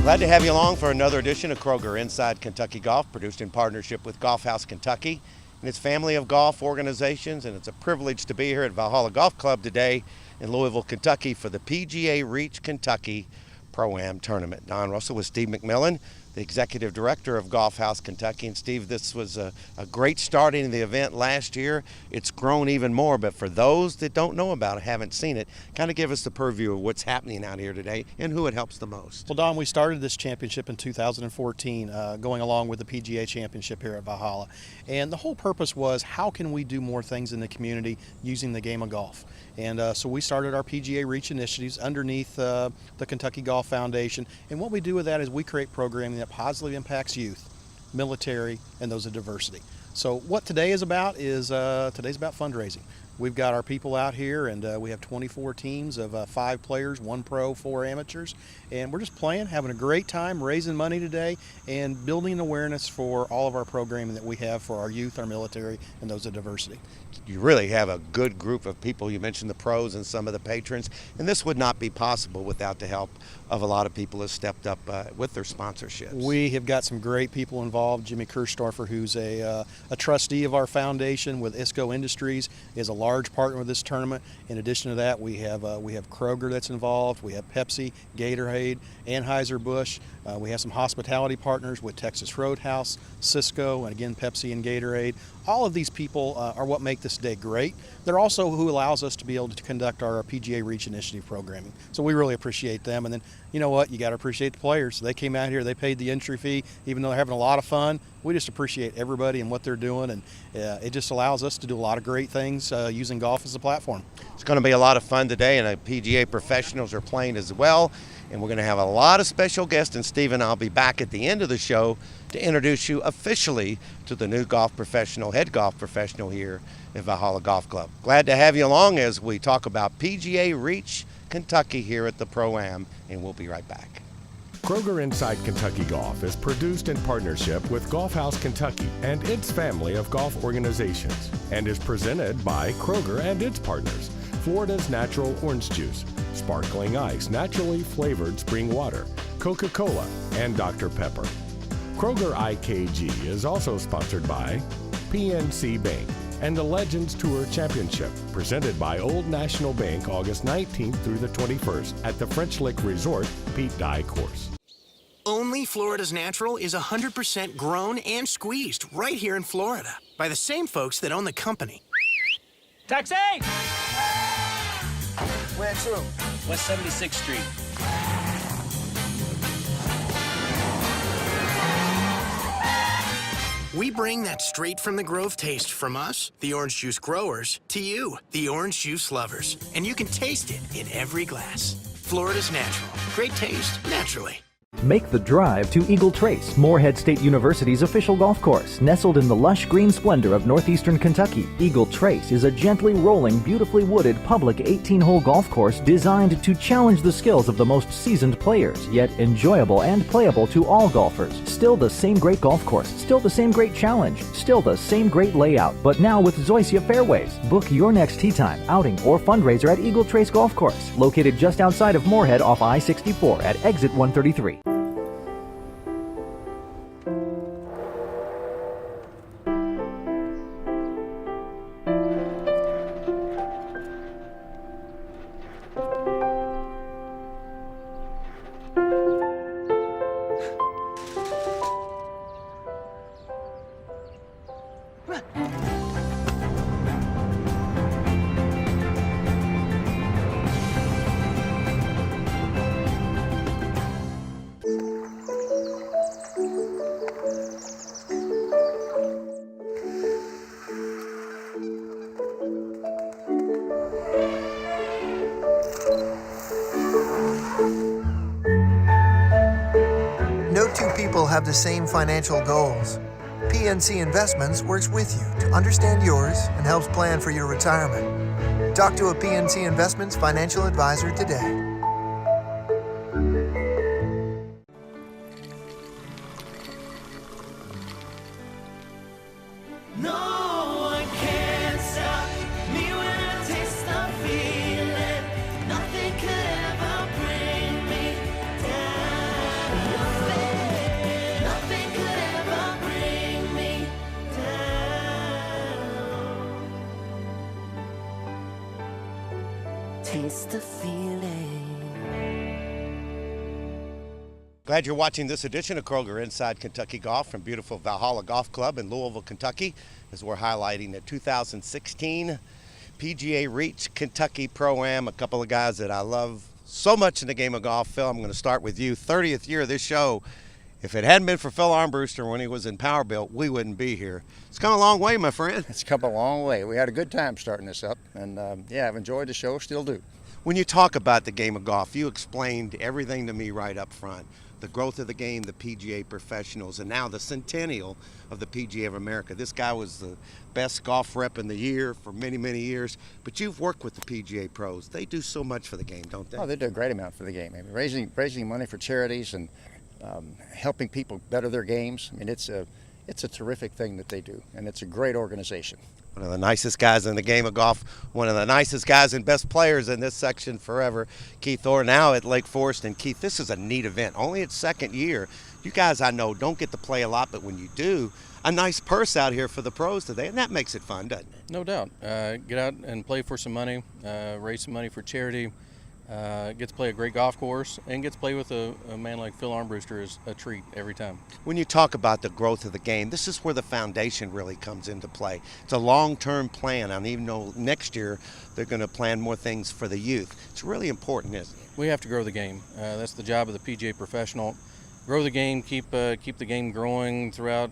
Glad to have you along for another edition of Kroger Inside Kentucky Golf, produced in partnership with Golf House Kentucky and its family of golf organizations. And it's a privilege to be here at Valhalla Golf Club today in Louisville, Kentucky for the PGA Reach Kentucky Pro-Am Tournament. Don Russell with Steve McMillan, the Executive Director of Golf House Kentucky. And Steve, this was a great starting of the event last year. It's grown even more, but for those that don't know about it, haven't seen it, kind of give us the purview of what's happening out here today and who it helps the most. Well, Don, we started this championship in 2014, going along with the PGA Championship here at Valhalla. And the whole purpose was, how can we do more things in the community using the game of golf? And so we started our PGA Reach initiatives underneath the Kentucky Golf Foundation. And what we do with that is we create programming that positively impacts youth, military, and those of diversity. So what today is about is today's about fundraising. We've got our people out here, and we have 24 teams of 5 players, 1 pro, 4 amateurs, and we're just playing, having a great time, raising money today, and building awareness for all of our programming that we have for our youth, our military, and those of diversity. You really have a good group of people. You mentioned the pros and some of the patrons, and this would not be possible without the help of a lot of people who have stepped up with their sponsorships. We have got some great people involved. Jimmy Kirschdorfer, who's a trustee of our foundation with ISCO Industries, is a large partner with this tournament. In addition to that, we have Kroger that's involved. We have Pepsi, Gatorade, Anheuser-Busch. We have some hospitality partners with Texas Roadhouse, Cisco, and again Pepsi and Gatorade. All of these people are what make this day great. They're also who allows us to be able to conduct our PGA Reach Initiative programming. So we really appreciate them. And then, you know what, you got to appreciate the players. They came out here, they paid the entry fee, even though they're having a lot of fun. We just appreciate everybody and what they're doing, and it just allows us to do a lot of great things using golf as a platform. It's going to be a lot of fun today, and the PGA professionals are playing as well. And we're going to have a lot of special guests, and Steve and I'll be back at the end of the show to introduce you officially to the new head golf professional here at Valhalla Golf Club. Glad to have you along as we talk about PGA Reach Kentucky here at the Pro-Am, and we'll be right back. Kroger Inside Kentucky Golf is produced in partnership with Golf House Kentucky and its family of golf organizations, and is presented by Kroger and its partners, Florida's Natural Orange Juice, Sparkling Ice Naturally Flavored Spring Water, Coca-Cola, and Dr. Pepper. Kroger IKG is also sponsored by PNC Bank and the Legends Tour Championship, presented by Old National Bank August 19th through the 21st at the French Lick Resort Pete Dye Course. Only Florida's Natural is 100% grown and squeezed right here in Florida by the same folks that own the company. Taxi! Where to? West 76th Street. We bring that straight from the grove taste from us, the orange juice growers, to you, the orange juice lovers. And you can taste it in every glass. Florida's Natural. Great taste, naturally. Make the drive to Eagle Trace, Morehead State University's official golf course. Nestled in the lush green splendor of northeastern Kentucky, Eagle Trace is a gently rolling, beautifully wooded public 18-hole golf course designed to challenge the skills of the most seasoned players, yet enjoyable and playable to all golfers. Still the same great golf course, still the same great challenge, still the same great layout, but now with Zoysia fairways. Book your next tee time, outing, or fundraiser at Eagle Trace Golf Course, located just outside of Morehead off I-64 at exit 133. No two people have the same financial goals. PNC Investments works with you to understand yours and helps plan for your retirement. Talk to a PNC Investments financial advisor today. Taste the feeling. Glad you're watching this edition of Kroger Inside Kentucky Golf from beautiful Valhalla Golf Club in Louisville, Kentucky, as we're highlighting the 2016 PGA Reach Kentucky Pro-Am. A couple of guys that I love so much in the game of golf. Phil, I'm going to start with you. 30th year of this show. If it hadn't been for Phil Armbruster when he was in Powerbuilt, we wouldn't be here. It's come a long way, my friend. It's come a long way. We had a good time starting this up, and yeah, I've enjoyed the show, still do. When you talk about the game of golf, you explained everything to me right up front. The growth of the game, the PGA professionals, and now the centennial of the PGA of America. This guy was the best golf rep in the year for many, many years, but you've worked with the PGA pros. They do so much for the game, don't they? Oh, they do a great amount for the game. I mean, raising money for charities and helping people better their games. I mean, it's a terrific thing that they do, and it's a great organization. One of the nicest guys in the game of golf, one of the nicest guys and best players in this section forever, Keith Orr, now at Lake Forest. And Keith, this is a neat event. Only its second year. You guys, I know, don't get to play a lot, but when you do, a nice purse out here for the pros today, and that makes it fun, doesn't it? No doubt. Get out and play for some money, raise some money for charity. Get to play a great golf course, and get to play with a man like Phil Armbruster is a treat every time. When you talk about the growth of the game, this is where the foundation really comes into play. It's a long-term plan, and even though next year they're going to plan more things for the youth, it's really important, isn't it? We have to grow the game. That's the job of the PGA professional. Grow the game, keep the game growing throughout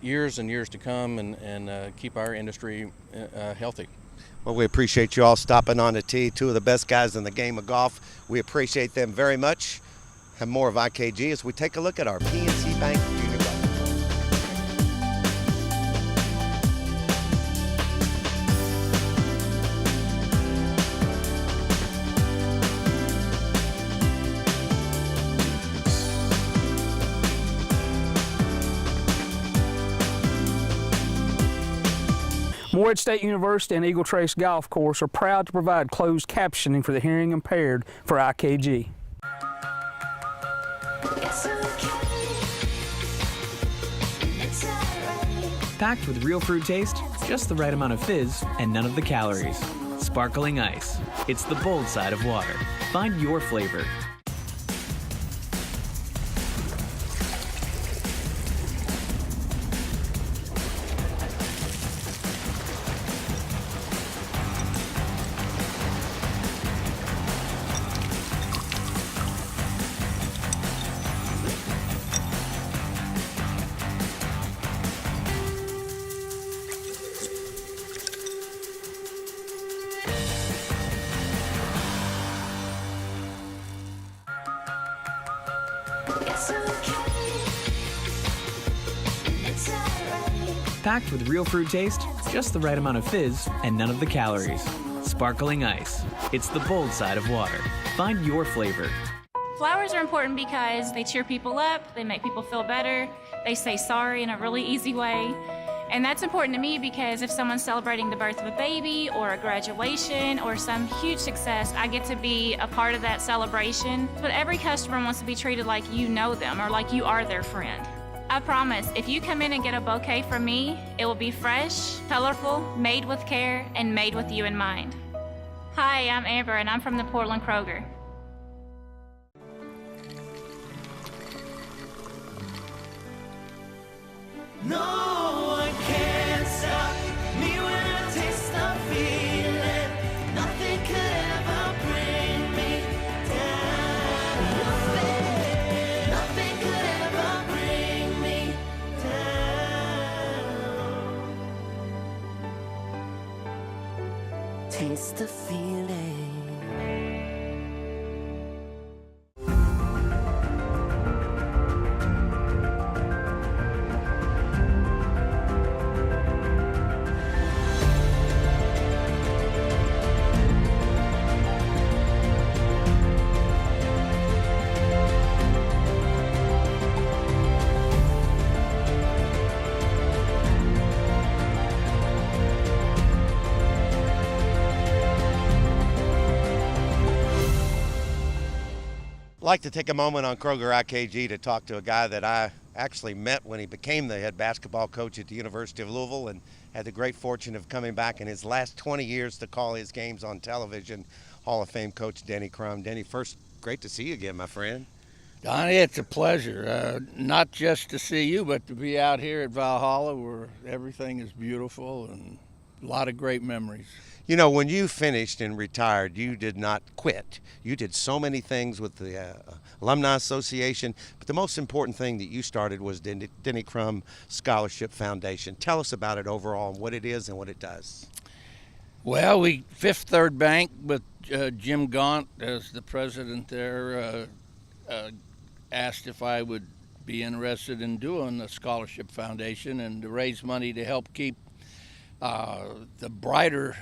years and years to come, and keep our industry healthy. Well, we appreciate you all stopping on the tee. Two of the best guys in the game of golf. We appreciate them very much. Have more of IKG as we take a look at our PNC Bank Junior Golf. Morehead State University and Eagle Trace Golf Course are proud to provide closed captioning for the hearing impaired for IKG. Packed with real fruit taste, just the right amount of fizz, and none of the calories. Sparkling ice. It's the bold side of water. Find your flavor. Packed with real fruit taste, just the right amount of fizz, and none of the calories. Sparkling ice. It's the bold side of water. Find your flavor. Flowers are important because they cheer people up, they make people feel better, they say sorry in a really easy way. And that's important to me because if someone's celebrating the birth of a baby or a graduation or some huge success, I get to be a part of that celebration. But every customer wants to be treated like you know them or like you are their friend. I promise, if you come in and get a bouquet from me, it will be fresh, colorful, made with care, and made with you in mind. Hi, I'm Amber, and I'm from the Portland Kroger. No one can stop me when I taste the feeling. Nothing could ever bring me down. Nothing could ever bring me down. Taste the feeling. I'd like to take a moment on Kroger IKG to talk to a guy that I actually met when he became the head basketball coach at the University of Louisville and had the great fortune of coming back in his last 20 years to call his games on television. Hall of Fame coach Denny Crum. Denny, first, great to see you again, my friend. Donnie, it's a pleasure, not just to see you, but to be out here at Valhalla where everything is beautiful and a lot of great memories. You know, when you finished and retired, you did not quit. You did so many things with the Alumni Association, but the most important thing that you started was Denny Crum Scholarship Foundation. Tell us about it overall and what it is and what it does. Well, Fifth Third Bank with Jim Gaunt as the president there asked if I would be interested in doing the Scholarship Foundation and to raise money to help keep the brighter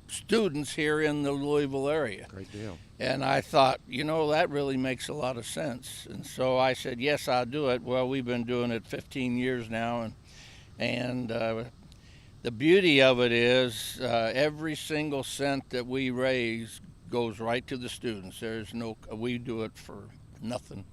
students here in the Louisville area. Great deal. And I thought, that really makes a lot of sense. And so I said, yes, I'll do it. Well, we've been doing it 15 years now. And the beauty of it is every single cent that we raise goes right to the students. We do it for nothing.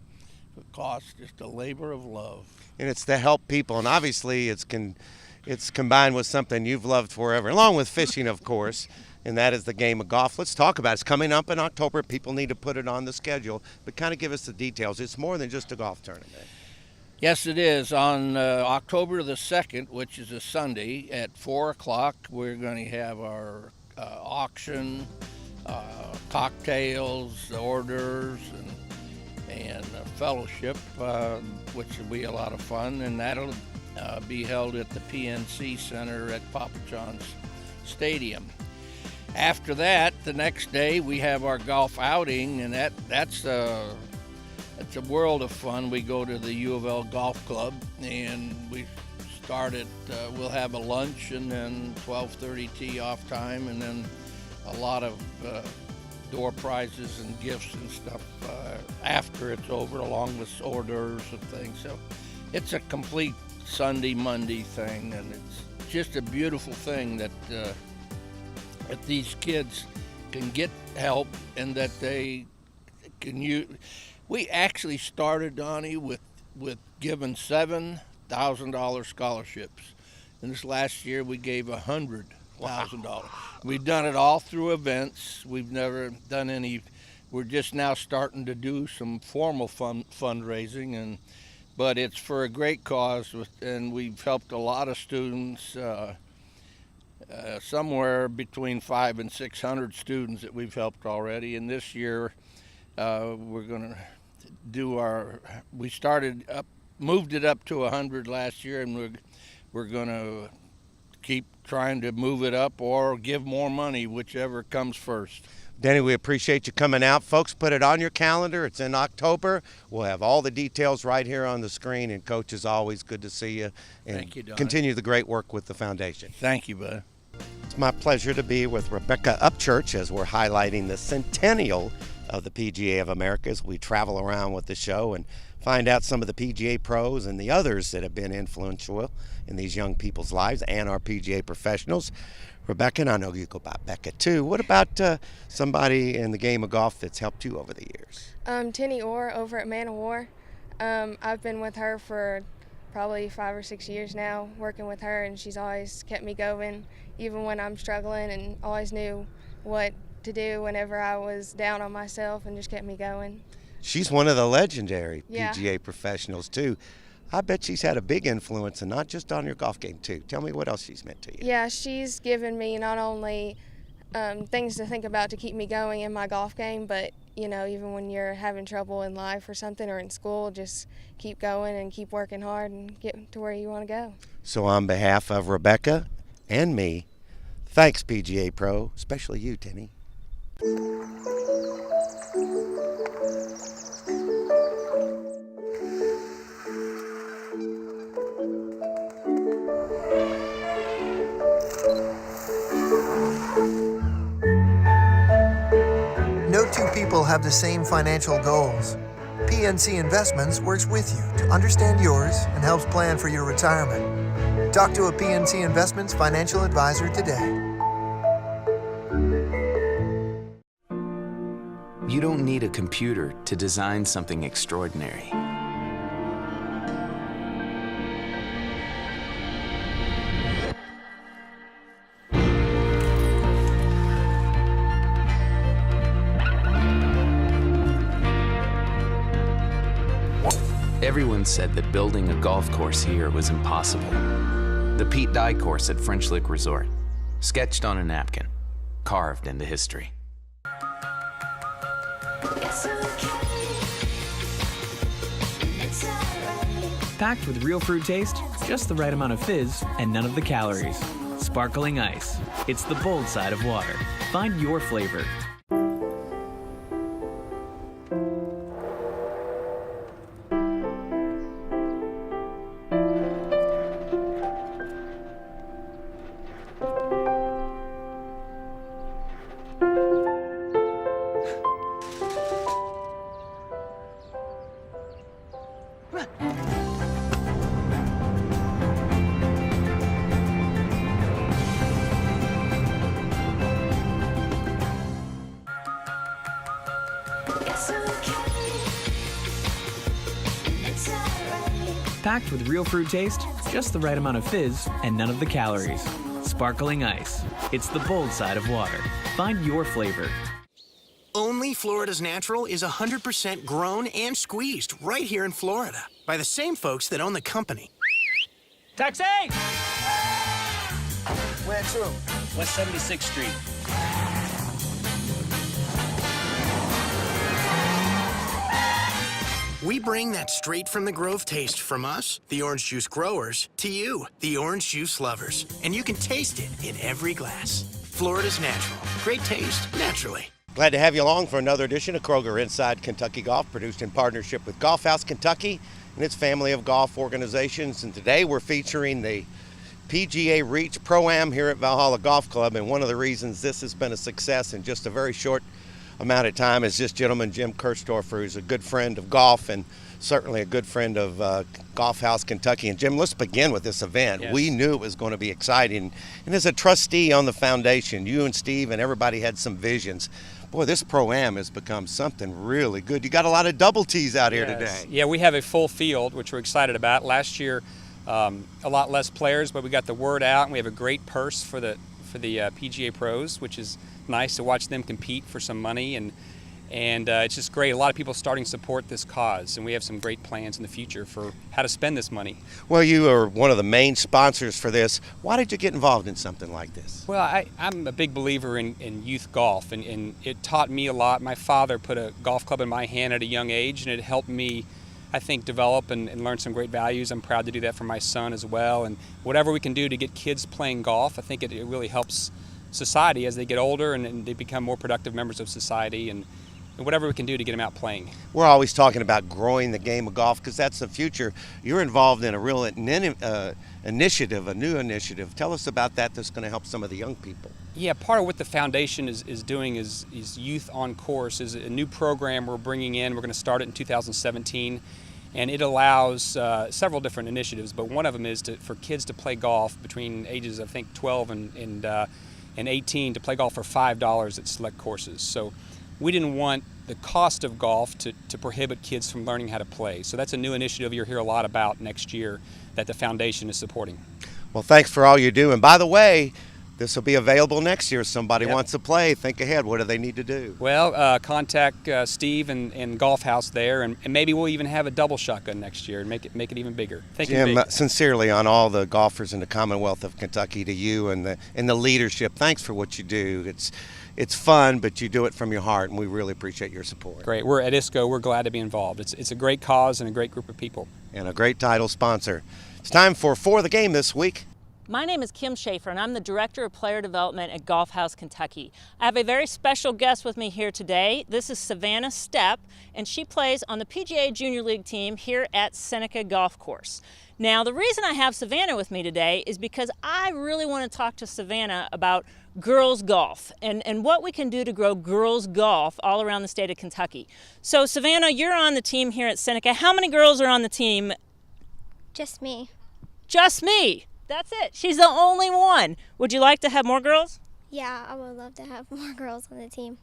It costs just a labor of love. And it's to help people. And obviously it's combined with something you've loved forever, along with fishing, of course, and that is the game of golf. Let's talk about it. It's coming up in October. People need to put it on the schedule, but kind of give us the details. It's more than just a golf tournament. Yes, it is. On October the 2nd, which is a Sunday, at 4 o'clock, we're going to have our auction, cocktails, hors d'oeuvres, and fellowship, which will be a lot of fun, and that'll be held at the PNC Center at Papa John's Stadium. After that, the next day, we have our golf outing, and that's a world of fun. We go to the U of L Golf Club, and we start at, we'll have a lunch, and then 12:30 tee off time, and then a lot of door prizes and gifts and stuff after it's over, along with hors d'oeuvres and things. So it's a complete Sunday, Monday thing, and it's just a beautiful thing that these kids can get help and that they can use. We actually started, Donnie, with giving $7,000 scholarships, and this last year we gave $100,000. We've done it all through events. We've never done any. We're just now starting to do some formal fundraising, but it's for a great cause, and we've helped a lot of students. Somewhere between 500 and 600 students that we've helped already, and this year we're going to do we moved it up to 100 last year, and we're going to keep trying to move it up or give more money, whichever comes first. Denny, we appreciate you coming out. Folks, put it on your calendar. It's in October. We'll have all the details right here on the screen. And, Coach, as always, good to see you. And thank you, Don. Continue the great work with the foundation. Thank you, bud. It's my pleasure to be with Rebecca Upchurch as we're highlighting the centennial of the PGA of America as we travel around with the show and find out some of the PGA pros and the others that have been influential in these young people's lives and our PGA professionals. Rebecca, and I know you go by Becca too. What about somebody in the game of golf that's helped you over the years? Tenny Orr over at Man of War. I've been with her for probably 5 or 6 years now, working with her, and she's always kept me going, even when I'm struggling, and always knew what to do whenever I was down on myself, and just kept me going. She's one of the legendary PGA professionals too. I bet she's had a big influence, and not just on your golf game too. Tell me what else she's meant to you. Yeah, she's given me not only things to think about to keep me going in my golf game, but even when you're having trouble in life or something, or in school, just keep going and keep working hard and get to where you want to go. So on behalf of Rebecca and me, thanks PGA Pro, especially you, Tenny. No two people have the same financial goals. PNC Investments works with you to understand yours and helps plan for your retirement. Talk to a PNC Investments financial advisor today. You don't need a computer to design something extraordinary. Everyone said that building a golf course here was impossible. The Pete Dye course at French Lick Resort, sketched on a napkin, carved into history. Packed with real fruit taste, just the right amount of fizz, and none of the calories. Sparkling ice. It's the bold side of water. Find your flavor. Packed with real fruit taste, just the right amount of fizz, and none of the calories. Sparkling ice. It's the bold side of water. Find your flavor. Only Florida's Natural is 100% grown and squeezed right here in Florida by the same folks that own the company. Taxi! Where to? West 76th Street. We bring that straight from the Grove taste from us, the orange juice growers, to you, the orange juice lovers. And you can taste it in every glass. Florida's Natural. Great taste, naturally. Glad to have you along for another edition of Kroger Inside Kentucky Golf, produced in partnership with Golf House Kentucky and its family of golf organizations. And today we're featuring the PGA Reach Pro-Am here at Valhalla Golf Club. And one of the reasons this has been a success in just a very short amount of time is this gentleman, Jim Kirchdorfer, who's a good friend of golf and certainly a good friend of Golf House Kentucky. And Jim, let's begin with this event. Yes. We knew it was going to be exciting. And as a trustee on the foundation, you and Steve and everybody had some visions. Boy, this Pro-Am has become something really good. You got a lot of double T's out here today. Yeah, we have a full field, which we're excited about. Last year, a lot less players, but we got the word out, and we have a great purse for the PGA pros, which is nice to watch them compete for some money, and it's just great. A lot of people starting to support this cause, and we have some great plans in the future for how to spend this money. Well, you are one of the main sponsors for this. Why did you get involved in something like this? Well, I'm a big believer in youth golf, and it taught me a lot. My father put a golf club in my hand at a young age, and it helped me, I think, develop and learn some great values. I'm proud to do that for my son as well. And whatever we can do to get kids playing golf, I think it really helps society as they get older and they become more productive members of society, and whatever we can do to get them out playing. We're always talking about growing the game of golf because that's the future. You're involved in a real initiative, a new initiative. Tell us about that that's going to help some of the young people. Yeah, part of what the foundation is doing is Youth on Course, is a new program we're bringing in. We're going to start it in 2017, and it allows several different initiatives, but one of them is for kids to play golf between ages, I think, 12 and 18 to play golf for $5 at select courses. So we didn't want the cost of golf to prohibit kids from learning how to play. So that's a new initiative you'll hear a lot about next year that the foundation is supporting. Well, thanks for all you do. And by the way, this will be available next year. If somebody wants to play, think ahead. What do they need to do? Well, contact Steve and Golf House there, and maybe we'll even have a double shotgun next year and make it even bigger. Jim, sincerely on all the golfers in the Commonwealth of Kentucky, to you and the leadership, thanks for what you do. It's fun, but you do it from your heart, and we really appreciate your support. Great. We're at ISCO. We're glad to be involved. It's a great cause and a great group of people. And a great title sponsor. It's time for the Game this week. My name is Kim Schaefer, and I'm the Director of Player Development at Golf House Kentucky. I have a very special guest with me here today. This is Savannah Stepp, and she plays on the PGA Junior League team here at Seneca Golf Course. Now, the reason I have Savannah with me today is because I really want to talk to Savannah about girls golf and what we can do to grow girls golf all around the state of Kentucky. So, Savannah, you're on the team here at Seneca. How many girls are on the team? Just me. Just me. That's it. She's the only one. Would you like to have more girls? Yeah, I would love to have more girls on the team.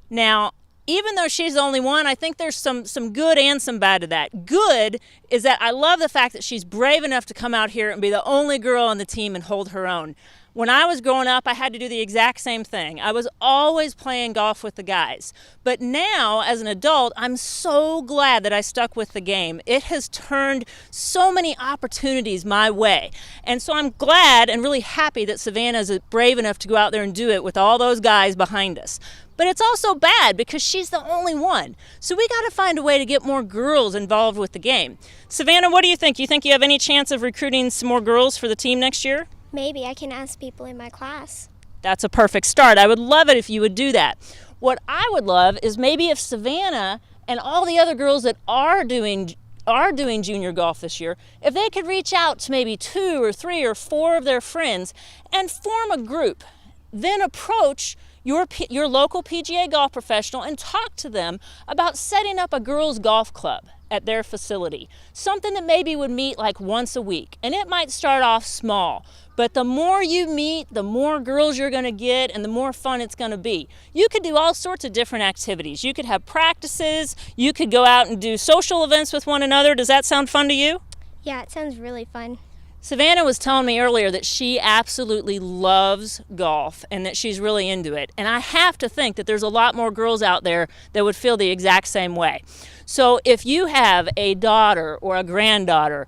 Now, even though she's the only one, I think there's some good and some bad to that. Good is that I love the fact that she's brave enough to come out here and be the only girl on the team and hold her own. When I was growing up, I had to do the exact same thing. I was always playing golf with the guys. But now, as an adult, I'm so glad that I stuck with the game. It has turned so many opportunities my way. And so I'm glad and really happy that Savannah is brave enough to go out there and do it with all those guys behind us. But it's also bad because she's the only one. So we got to find a way to get more girls involved with the game. Savannah, what do you think? You think you have any chance of recruiting some more girls for the team next year? Maybe I can ask people in my class. That's a perfect start. I would love it if you would do that. What I would love is maybe if Savannah and all the other girls that are doing junior golf this year, if they could reach out to maybe 2 or 3 or 4 of their friends and form a group, then approach your local PGA golf professional and talk to them about setting up a girls golf club at their facility. Something that maybe would meet like once a week. And it might start off small, but the more you meet, the more girls you're going to get and the more fun it's going to be. You could do all sorts of different activities. You could have practices. You could go out and do social events with one another. Does that sound fun to you? Yeah, it sounds really fun. Savannah was telling me earlier that she absolutely loves golf and that she's really into it. And I have to think that there's a lot more girls out there that would feel the exact same way. So if you have a daughter or a granddaughter,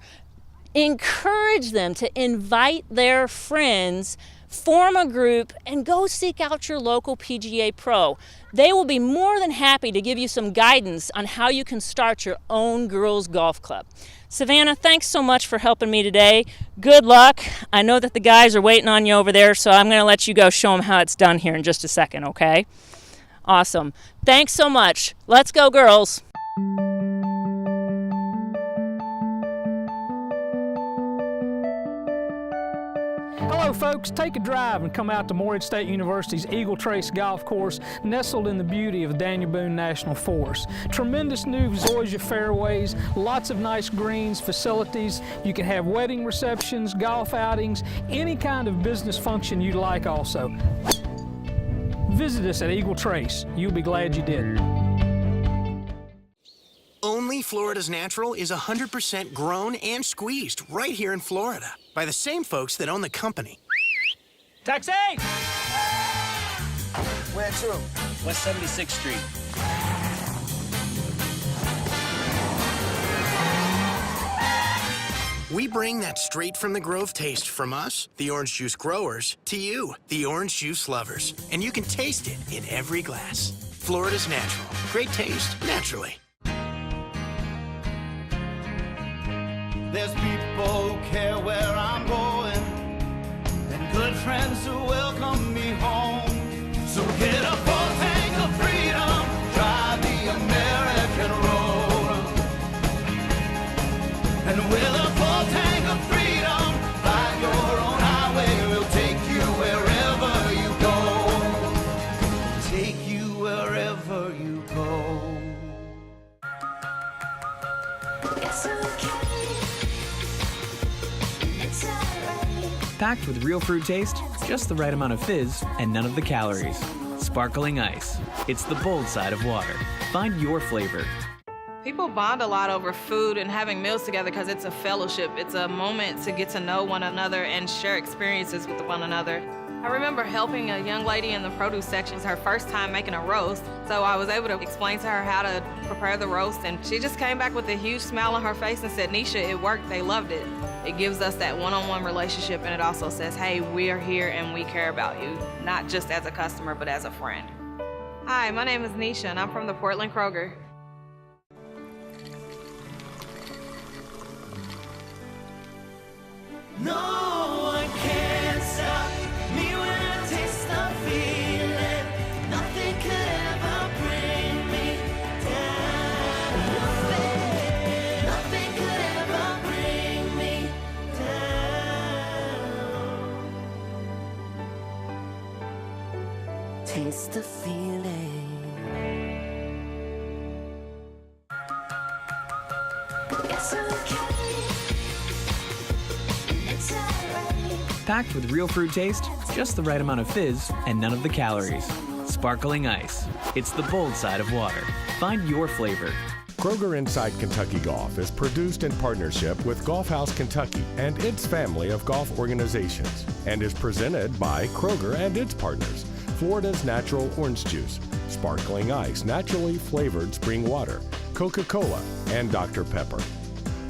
encourage them to invite their friends, form a group, and go seek out your local PGA pro. They will be more than happy to give you some guidance on how you can start your own girls golf club. Savannah, thanks so much for helping me today. Good luck. I know that the guys are waiting on you over there, so I'm going to let you go show them how it's done here in just a second, okay? Awesome. Thanks so much. Let's go, girls. Hello folks, take a drive and come out to Morehead State University's Eagle Trace Golf Course, nestled in the beauty of Daniel Boone National Forest. Tremendous new zoysia fairways, lots of nice greens, facilities. You can have wedding receptions, golf outings, any kind of business function you'd like also. Visit us at Eagle Trace. You'll be glad you did. Only Florida's Natural is 100% grown and squeezed right here in Florida by the same folks that own the company. Taxi! Where to? West 76th Street. We bring that straight from the Grove taste from us, the orange juice growers, to you, the orange juice lovers. And you can taste it in every glass. Florida's Natural. Great taste, naturally. There's people who care where I'm going, and good friends who welcome me home. So get a full tank of freedom, drive the American road. And with a full tank of freedom, find your own highway. We'll take you wherever you go. Take you wherever you go. It's okay. Packed with real fruit taste, just the right amount of fizz, and none of the calories. Sparkling ice. It's the bold side of water. Find your flavor. People bond a lot over food and having meals together because it's a fellowship. It's a moment to get to know one another and share experiences with one another. I remember helping a young lady in the produce section. It's her first time making a roast, so I was able to explain to her how to prepare the roast, and she just came back with a huge smile on her face and said, Nisha, it worked, they loved it. It gives us that one-on-one relationship, and it also says, hey, we're here and we care about you, not just as a customer, but as a friend. Hi, my name is Nisha, and I'm from the Portland Kroger. No one can stop me when I taste the feeling. Nothing could ever bring me down. Nothing could ever bring me down. Taste the feeling. It's okay. Packed with real fruit taste, just the right amount of fizz, and none of the calories. Sparkling ice. It's the bold side of water. Find your flavor. Kroger Inside Kentucky Golf is produced in partnership with Golf House Kentucky and its family of golf organizations and is presented by Kroger and its partners, Florida's Natural Orange Juice, Sparkling Ice Naturally Flavored Spring Water, Coca-Cola, and Dr. Pepper.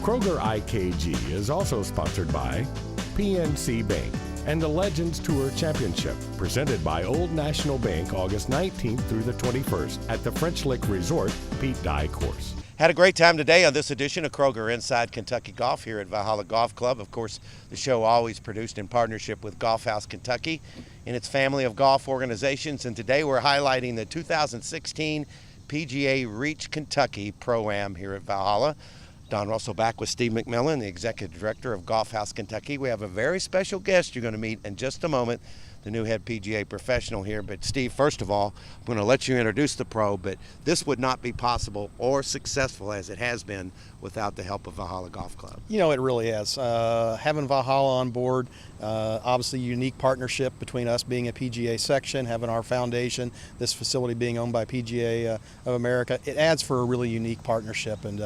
Kroger IKG is also sponsored by PNC Bank and the Legends Tour Championship, presented by Old National Bank August 19th through the 21st at the French Lick Resort Pete Dye Course. Had a great time today on this edition of Kroger Inside Kentucky Golf here at Valhalla Golf Club. Of course, the show always produced in partnership with Golf House Kentucky and its family of golf organizations. And today we're highlighting the 2016 PGA Reach Kentucky Pro-Am here at Valhalla. Don Russell back with Steve McMillan, the Executive Director of Golf House Kentucky. We have a very special guest you're going to meet in just a moment, the new head PGA professional here. But Steve, first of all, I'm going to let you introduce the pro, but this would not be possible or successful as it has been without the help of Valhalla Golf Club. You know, it really is. Having Valhalla on board, obviously unique partnership between us being a PGA section, having our foundation, this facility being owned by PGA of America, it adds for a really unique partnership, and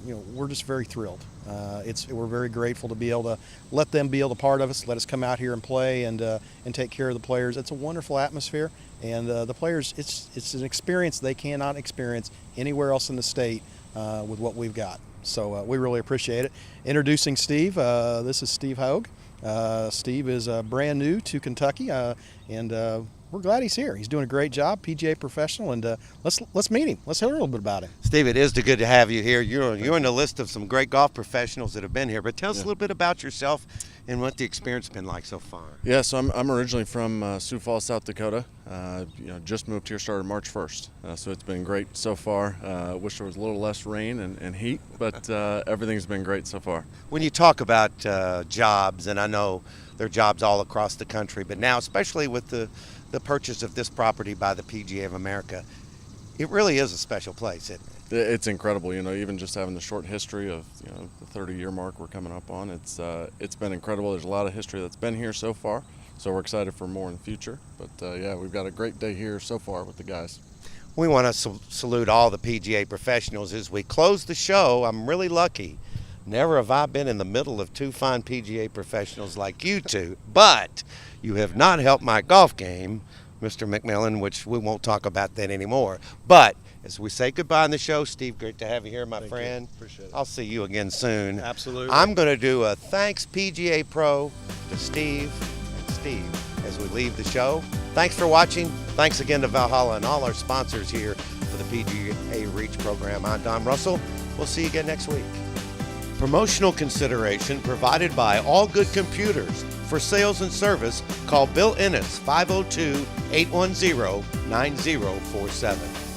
you know, we're just very thrilled. We're very grateful to be able to let them be a part of us, let us come out here and play and take care of the players. It's a wonderful atmosphere, and the players, it's an experience they cannot experience anywhere else in the state with what we've got. So we really appreciate it. Introducing Steve, this is Steve Hogue. Steve is brand new to Kentucky, and we're glad he's here. He's doing a great job, PGA professional, and let's meet him. Let's hear a little bit about him. Steve, it is good to have you here. You're in the list of some great golf professionals that have been here, but tell us a little bit about yourself and what the experience has been like so far. Yeah, so I'm originally from Sioux Falls, South Dakota. Just moved here, started March 1st, so it's been great so far. Wish there was a little less rain and heat, but everything's been great so far. When you talk about jobs, and I know there are jobs all across the country, but now especially with the purchase of this property by the PGA of America, it really is a special place, isn't it? It's incredible, even just having the short history of the 30-year mark we're coming up on. It's been incredible. There's a lot of history that's been here so far, so we're excited for more in the future. But yeah, we've got a great day here so far with the guys. We want to salute all the PGA professionals as we close the show. I'm really lucky. Never have I been in the middle of two fine PGA professionals like you two, but you have not helped my golf game, Mr. McMillan, which we won't talk about that anymore. But as we say goodbye on the show, Steve, great to have you here, my friend. Appreciate it. I'll see you again soon. Absolutely. I'm going to do a thanks PGA Pro to Steve and Steve as we leave the show. Thanks for watching. Thanks again to Valhalla and all our sponsors here for the PGA Reach program. I'm Don Russell. We'll see you again next week. Promotional consideration provided by All Good Computers. For sales and service, call Bill Ennis, 502-810-9047.